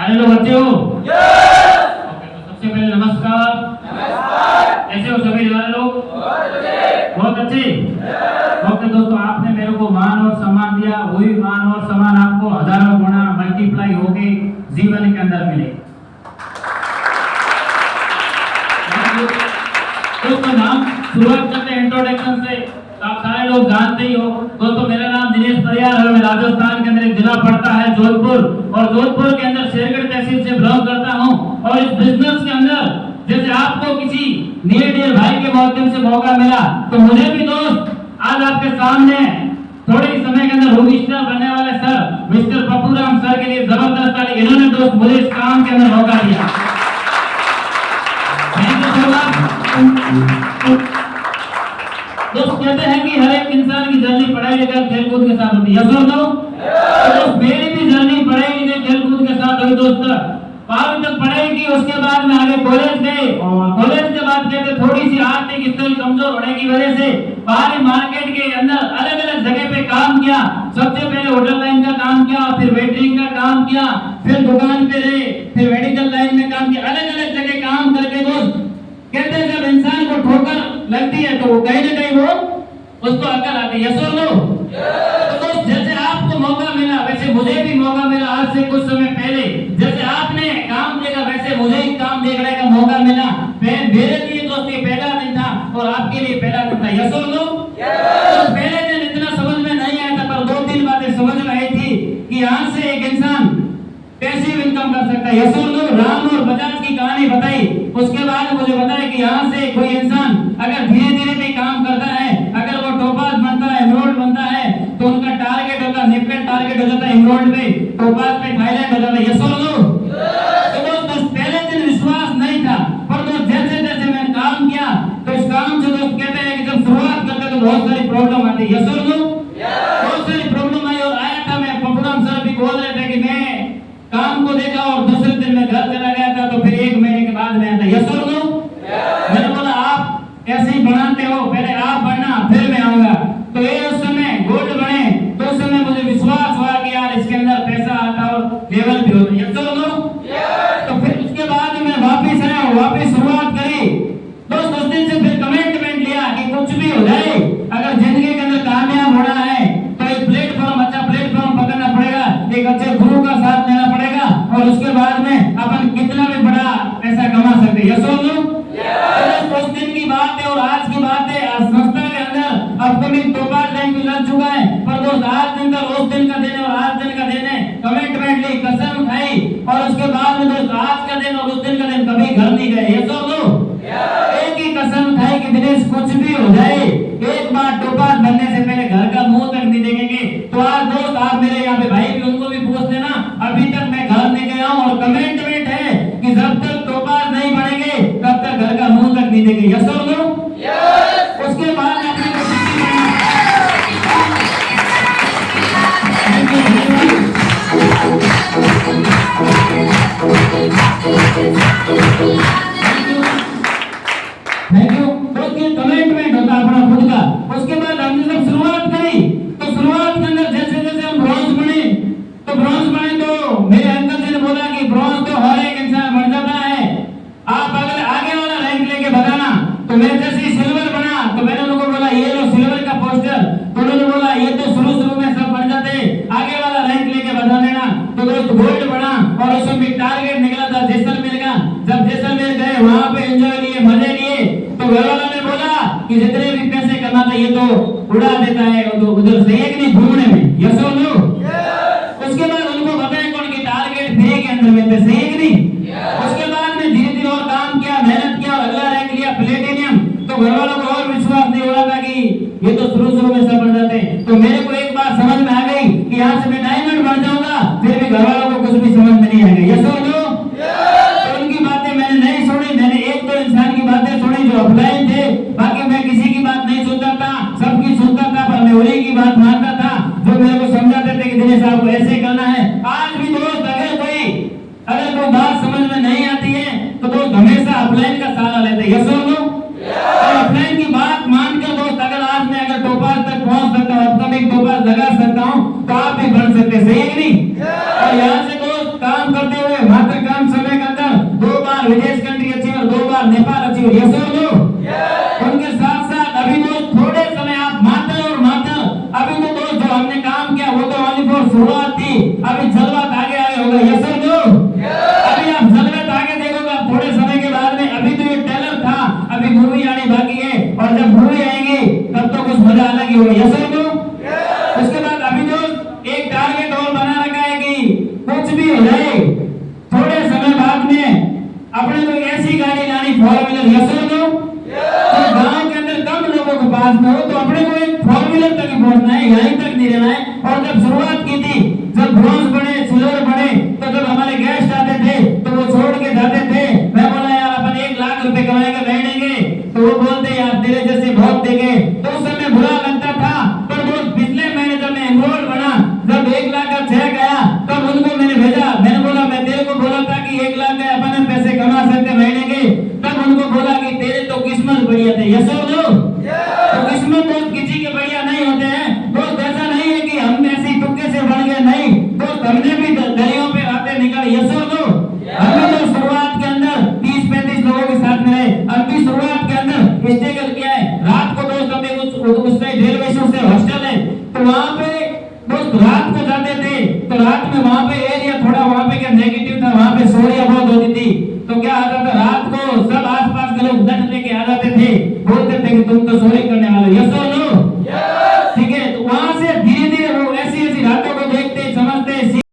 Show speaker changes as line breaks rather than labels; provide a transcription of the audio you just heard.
Hello बच्चों। Okay, तो सबसे पहले नमस्कार। कैसे हो सभी लोग? बहुत अच्छे। ओके दोस्तों, आपने मेरे को मान और सम्मान दिया, वही मान और सम्मान आपको हजारों गुना मल्टीप्लाई होके जीवन के अंदर मिले। दोस्तों, नाम शुरुआत करते हैं इंट्रोडक्शन से। आप सारे लोग जानते ही हो दोस्तों, मेरा नाम दिनेश परियार है। मैं राजस्थान के अंदर एक जिला पड़ता है जोधपुर, और जोधपुर के अंदर शेरगढ़ तहसील से बिलोंग करता हूं। और इस बिजनेस के अंदर जैसे आपको किसी नियर डियर भाई के माध्यम से मौका मिला, तो मुझे भी दोस्त आज आपके सामने थोड़े ही समय के अंदर रजिस्टर बनने वाले सर मिस्टर पप्पूराम सर के लिए जबरदस्त ताली। इन्होंने दोस्त मुझे इस काम के अंदर मौका दिया। दोस्त कहते हैं कि हर एक इंसान की जर्नी पढ़ाई लिखाई खेलकूद के साथ होती है। दोस्त मेरी भी जर्नी पढ़ाई लिखाई खेलकूद के साथ हुई। दोस्त 12वीं तक पढ़ाई की, उसके बाद में आगे कॉलेज गए, और कॉलेज के बाद कहते थोड़ी सी आर्थिक स्थिति कमजोर होने की वजह से बाहरी मार्केट के अंदर अलग अलग जगह पे काम किया। सबसे पहले होटल लाइन का काम किया, फिर वेटरिंग का काम किया, फिर दुकान पे रहे, फिर मेडिकल लाइन में काम किया। अलग अलग जगह काम करके दोस्त कहते हैं जब इंसान को ठोकर लगती है तो वो कहीं ना कहीं वो उसको अकल आती है। सुन लो तो दोस्त, जैसे आपको मौका मिला वैसे मुझे भी मौका मिला। आज से कुछ समय पहले जैसे आपने काम देखा वैसे मुझे ही काम देखने का मौका मिला। मेरे लिए दोस्त ये पहला दिन था और आपके लिए पहला दिन था। ये सुन लो तो पहले दिन इतना समझ में नहीं आया था, पर 2-3 बातें समझ में आई थी कि यहाँ से एक इंसान पैसिव इनकम कर सकता है। ये सुन लो, राम और बजाज की कहानी बताई। उसके बाद मुझे बताया कि यहाँ से कोई इंसान अगर धीरे धीरे भी काम करता है, अगर वो टोपाज बनता है, एमराल्ड बनता है, तो उनका टारगेट होता है, निफ्ट टारगेट हो जाता है एमराल्ड पे, टोपाज पे थाईलैंड हो जाता है। ये सुन लो तो दोस्त पहले दिन विश्वास नहीं था, पर दोस्त जैसे जैसे मैंने काम किया तो इस काम से दोस्त कहते हैं कि जब शुरुआत करते तो बहुत सारी प्रॉब्लम आती है। ये सुन लो बहुत सारी प्रॉब्लम आई, और आया था मैं पप्पूराम सर भी बोल रहे थे कि मैं काम को देखा और दूसरे दिन में घर चला गया था, तो फिर 1 महीने के बाद में आता। ये सुन लो मैंने बोला आप ऐसे ही बनाते हो, पहले आप बनना फिर मैं आऊंगा। तो ये उस समय गोल्ड बने, तो उस समय मुझे विश्वास हुआ कि यार इसके अंदर पैसा आता और लेवल भी होता है। ये सुन लो तो फिर उसके बाद मैं वापिस आया, वापिस शुरुआत करी दोस्त। उस दिन से फिर कमिटमेंट लिया कि कुछ भी हो जाए, अगर जिंदगी के अंदर कामयाब होना है तो एक प्लेटफॉर्म, अच्छा प्लेटफॉर्म पकड़ना पड़ेगा, एक अच्छे गुरु का साथ लेना पड़ेगा, और उसके बाद में अपन कितना भी बड़ा पैसा कमा सकते हैं। ये सुन लो उस दिन की बात है और आज की बात है। संस्था के अंदर अपकमिंग टोपाज लाइन भी लग चुका है, पर दोस्त आज दिन का उस दिन का दिन और आज दिन का दिन है। कमिटमेंट ली, कसम खाई, और उसके बाद में दोस्त आज का दिन और उस दिन का दिन कभी घर नहीं गए। ये सुन लो एक ही कसम खाई कि दिनेश कुछ भी हो जाए एक बार टोपाज बनने से पहले घर का मुंह तक नहीं देखेंगे। तो आज दोस्त आप मेरे यहाँ पे भाई भी उनको भी पूछ लेना, अभी तक मैं घर नहीं गया हूँ, और कमिटमेंट है कि जब तक टोपाज नहीं बनेंगे तब तक घर का मुंह तक नहीं देंगे। यस और नो? उसके बाद थैंक यू। तो कमिटमेंट होता है अपना खुद का। उसके बाद हमने जब शुरुआत करी तो शुरुआत के अंदर जैसे जैसे हम ब्रॉन्ज बने तो मेरे अंकल जी ने बोला कि ब्रॉन्ज तो हर एक इंसान बन जाता है, आप अगर आगे वाला रैंक लेके बताना। तो मैं जैसे सिल्वर बना तो मैंने उनको बोला ये लो सिल्वर का पोस्टर, तो उन्होंने बोला ये तो शुरू में सब बन जाते हैं, आगे वाला रैंक लेके बता देना। तो दोस्त गोल्ड बना, और उसमें भी टारगेट निकला था जैसलमेर का। जब जैसलमेर गए वहां पे एंजॉय लिए, मजे लिए, तो घर वालों ने बोला कि जितने भी पैसे कमाता ये तो उड़ा देता है तो उधर से एक नहीं घूमने में। ये सुन लो उसके बाद उनको बताया कौन की टारगेट फ्री के अंदर में पैसे एक नहीं। उसके बाद में धीरे धीरे और काम किया, मेहनत किया, और अगला रैंक लिया प्लेटिनियम। तो घर वालों को और विश्वास नहीं हो रहा था कि ये तो शुरू में सब बन जाते हैं। तो मेरे को एक बात समझ में आ गई कि यहाँ से मैं डायमंड बन जाऊंगा, फिर भी घर वालों को कुछ भी समझ में नहीं आएगा। ये सुन लो तो उनकी बातें मैंने नहीं सुनी। मैंने एक दो इंसान की बातें सुनी जो ऑफलाइन थे, बाकी मैं किसी की बात नहीं सुनता था, सबकी सुनता था, पर मैं उन्हीं की बात मानता था जो मेरे को समझाते थे कि दिनेश साहब को ऐसे करना है। आज भी दोस्त अगर कोई बात समझ में नहीं आती है तो दोस्त हमेशा ऑफलाइन का सहारा लेते हैं। ये सुन लो ऑफलाइन की बात मानकर दोस्त अगर आज मैं अगर टोपाज तक पहुंच सकता हूँ, अपकमिंग टोपाज लगा सकता हूँ, तो आप भी बन सकते हैं। सही है नहीं? और यहाँ से दोस्त काम करते हुए चाहिए। यस और नो? उनके साथ साथ अभी तो थोड़े समय आप माता और माता, अभी तो दोस्त जो हमने काम किया वो तो ओनली फॉर शुरुआत थी, अभी जलवत आगे आगे होगा। यस और नो? अभी आप जलवत आगे देखोगे थोड़े समय के बाद में। अभी तो ये ट्रेलर था, अभी मूवी आनी बाकी है, और जब मूवी आएगी तब तो कुछ मजा अलग ही होगा। यस और नो? उसके बाद अभी जो एक टारगेट और बना रखा है कि कुछ भी हो जाए थोड़े समय बाद में अपने को ऐसी गाड़ी लानी, 4 व्हीलर। यस और नो? तो गांव के अंदर कम लोगों के पास में हो तो अपने को एक 4 व्हीलर तक ही पहुंचना है, यहीं तक नहीं रहना है। और जब शुरुआत की थी, जब ब्रॉन्ज बने, सिल्वर बने, तो जब हमारे गेस्ट आते थे तो वो छोड़ के जाते थे। मैं बोला यार अपन 1 लाख रुपए कमाएंगे बैठेंगे, तो वो बोलते यार तेरे जैसे बहुत देंगे। तो उस समय बुरा लगता था, पर वो पिछले महीने जब मैं एनरोल बना, जब 1 लाख का चेक आया तब उनको मैंने भेजा। मैंने बोला मैं तेरे को बोला था कि 1 लाख का अपन पैसे कमा सकते महीने के, तब उनको बोला कि तेरे तो किस्मत बढ़िया थे। यस और नो? तो किस्मत दोस्त किसी के बढ़िया नहीं होते हैं दोस्त। ऐसा नहीं है कि हम ऐसे तुक्के से बन गए, नहीं दोस्त, हमने भी गलियों पे रातें निकाली। यस और नो? हमने तो शुरुआत के अंदर 30-35 लोगों के साथ मिले, अभी शुरुआत के अंदर स्ट्रगल किया है। रात को दोस्त हमें उस रेलवे स्टेशन से हॉस्टल है, तो वहां पे दोस्त रात को जाते थे, तो रात में वहां पे एरिया थोड़ा वहां पे क्या नेगेटिव था, वहां पे सोरिया बहुत होती थी। तो क्या आता था